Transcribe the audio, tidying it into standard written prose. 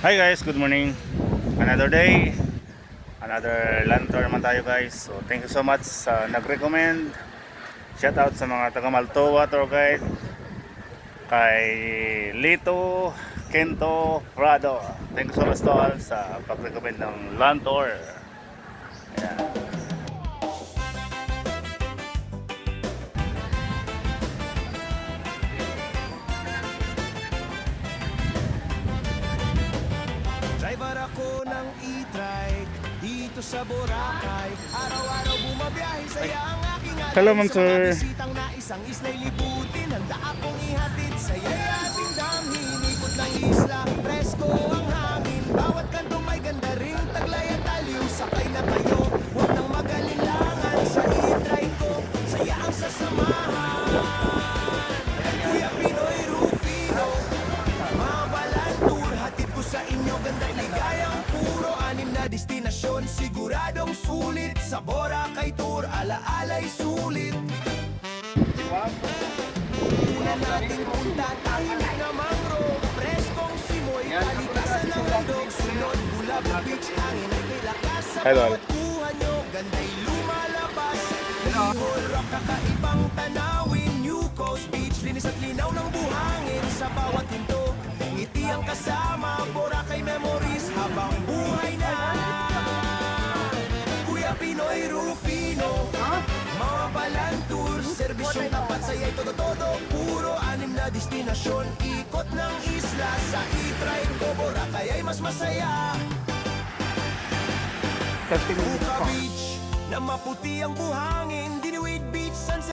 Hi guys, good morning. Another day, another land tour naman tayo guys. So thank you so much sa nag-recommend. Shout out sa mga taga Maltoa tour guide. Kay Lito, Kento, Prado. Thank you so much to all sa pag-recommend ng land tour. Ayan. Driver ako ng e-trike dito sa Boracay. Araw-araw bumabiyahe, saya ang aking alay. Hello, ma'am, Sa mga sir. bisitang na isang isla'y libutin, handa akong ihatid sa'yo'y ating damhin. Ikot ng isla, presko ang hangin. Bawat kanto may ganda ring taglay at aliw. Sakay na kayo, huwag nang magalinlangan. Sa e-trike ko, saya ang sasamahan. Kuya Pinoy Rufino, mabalan tour, hatid ko sa inyo ganda't ligayang puro. Anim na destinasyon, siguradong sulit. Sa Boracay Tour, alaala'y sulit. Una nating punta, tahimik na mangrove. Preskong simoy, kalikasan ng landog. Sunod, Bulabog Beach, hangin ay may lakas. Sa Hello. bawat kuha nyo, ganda'y lumalabas. Hihol rock, kakaibang tanawin. New Coast Beach, linis at linaw ng buhangin. Sa bawat hinto, ngiti ang kasama. Boracay memories habang buhay na. Kuya Pinoy Rufino, mga balan tour, serbisyong tapat sa'yo'y todo-todo. Puro anim na destinasyon, ikot ng isla. Sa e-trike ko, Boracay ay mas masaya. Buka Beach, na maputi ang buhangin. Dinuid Beach, Sunset